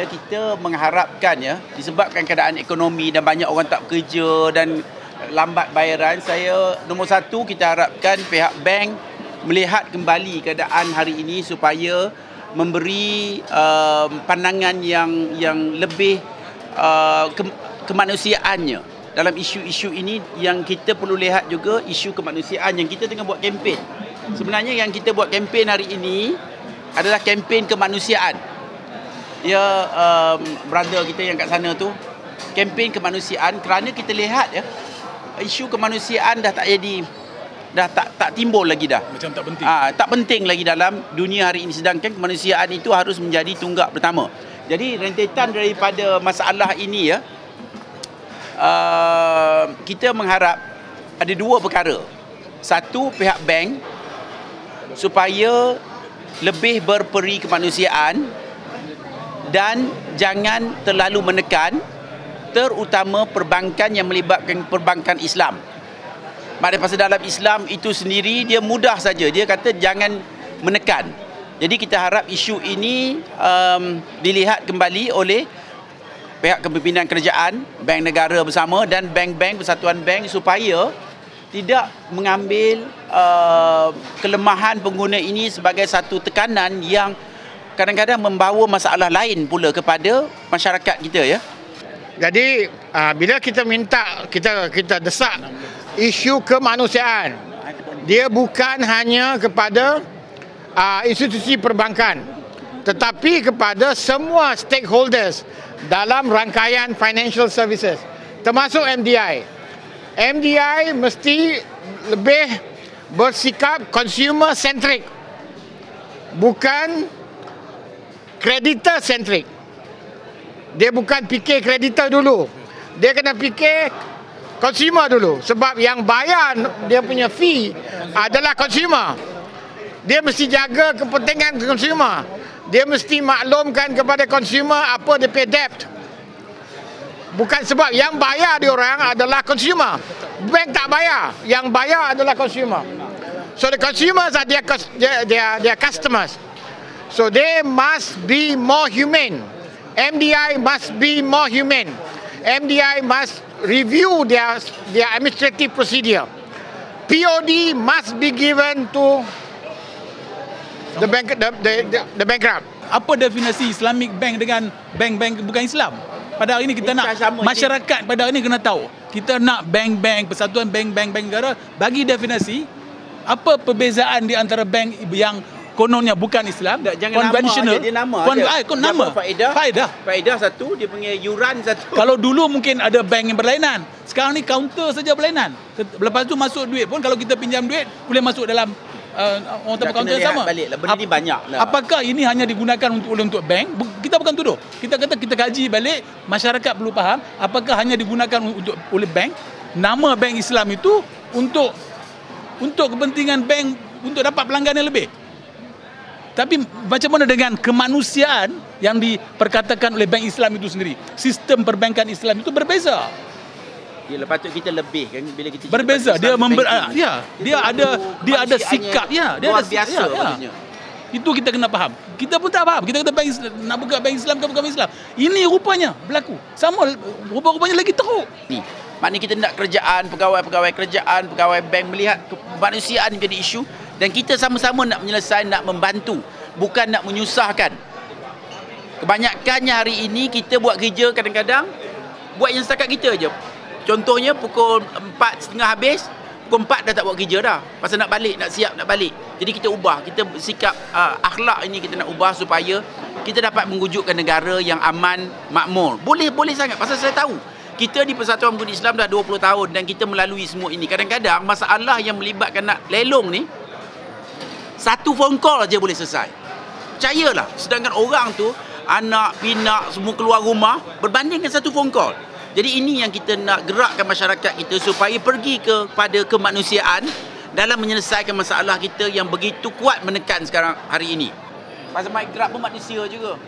sebenarnya kita mengharapkan ya, disebabkan keadaan ekonomi dan banyak orang tak bekerja dan lambat bayaran, nombor satu kita harapkan pihak bank melihat kembali keadaan hari ini supaya memberi pandangan yang lebih kemanusiaannya dalam isu-isu ini. Yang kita perlu lihat juga isu kemanusiaan yang kita tengah buat kempen. Sebenarnya yang kita buat kempen hari ini adalah kempen kemanusiaan. Ya, brother kita yang kat sana tu, kempen kemanusiaan kerana kita lihat ya, isu kemanusiaan dah tak jadi, dah tak timbul lagi dah. Macam tak penting. Tak penting lagi dalam dunia hari ini, sedangkan kemanusiaan itu harus menjadi tunggak pertama. Jadi rentetan daripada masalah ini ya, kita mengharap ada dua perkara. Satu, pihak bank supaya lebih berperi kemanusiaan dan jangan terlalu menekan, terutama perbankan yang melibatkan perbankan Islam. Maksudnya pasal dalam Islam itu sendiri dia mudah saja, dia kata jangan menekan. Jadi kita harap isu ini dilihat kembali oleh pihak kepimpinan kerajaan, bank negara bersama dan bank-bank, persatuan bank, supaya tidak mengambil kelemahan pengguna ini sebagai satu tekanan yang kadang-kadang membawa masalah lain pula kepada masyarakat kita ya. Jadi bila kita minta, kita desak isu kemanusiaan, dia bukan hanya kepada institusi perbankan, tetapi kepada semua stakeholders dalam rangkaian financial services, termasuk MDI. MDI mesti lebih bersikap consumer centric, bukan creditor centric. Dia bukan fikir creditor dulu, dia kena fikir consumer dulu. Sebab yang bayar dia punya fee adalah consumer. Dia mesti jaga kepentingan consumer. Dia mesti maklumkan kepada consumer apa dia pay debt. Bukan sebab yang bayar diorang adalah consumer. Bank tak bayar, yang bayar adalah consumer. So the consumers are their customers. So they must be more humane. MDI must be more humane. MDI must review their administrative procedure. POD must be given to the bankrupt. Apa definisi Islamic bank dengan bank-bank bukan Islam? Pada hari ini kita nak masyarakat pada hari ini kena tahu. Kita nak bank-bank, persatuan bank-bank negara bagi definisi apa perbezaan di antara bank yang kononnya bukan Islam, konvensional. Nama faedah satu, dia punya yuran satu. Kalau dulu mungkin ada bank yang berlainan, sekarang ni counter saja berlainan. Lepas tu masuk duit pun, kalau kita pinjam duit boleh masuk dalam orang tanpa kaunter sama. Benda ni banyak lah. Apakah ini hanya digunakan untuk bank? Kita bukan tuduh. Kita kata kita kaji balik, masyarakat perlu faham apakah hanya digunakan oleh bank. Nama bank Islam itu untuk kepentingan bank untuk dapat pelanggan yang lebih. Tapi macam mana dengan kemanusiaan yang diperkatakan oleh bank Islam itu sendiri? Sistem perbankan Islam itu berbeza. Ya, lepas tu kita lebih kan bila kita berbeza. Dia ada sikap dia ada biasa maksudnya. Itu kita kena faham. Kita pun tak faham. Kita kata bank Islam, nak buka bank Islam ke bukan bank Islam. Ini rupanya berlaku. Sama rupa-rupanya lagi teruk. Ni, maknanya kita nak kerajaan, pegawai-pegawai kerajaan, pegawai bank melihat kemanusiaan menjadi isu dan kita sama-sama nak menyelesaikan, nak membantu, bukan nak menyusahkan. Kebanyakannya hari ini kita buat kerja kadang-kadang buat yang setakat kita je. Contohnya pukul 4.30 habis, pukul 4 dah tak buat kerja dah. Pasal nak balik, nak siap nak balik. Jadi kita ubah, kita sikap akhlak ini kita nak ubah supaya kita dapat mewujudkan negara yang aman, makmur. Boleh sangat, pasal saya tahu kita di Persatuan Pengguna Islam dah 20 tahun dan kita melalui semua ini. Kadang-kadang masalah yang melibatkan nak lelong ni, satu phone call aja boleh selesai. Percayalah, sedangkan orang tu anak, pinak, semua keluar rumah berbanding dengan satu phone call. Jadi ini yang kita nak gerakkan masyarakat kita supaya pergi kepada kemanusiaan dalam menyelesaikan masalah kita yang begitu kuat menekan sekarang hari ini. Pasal mic grab pun manusia juga.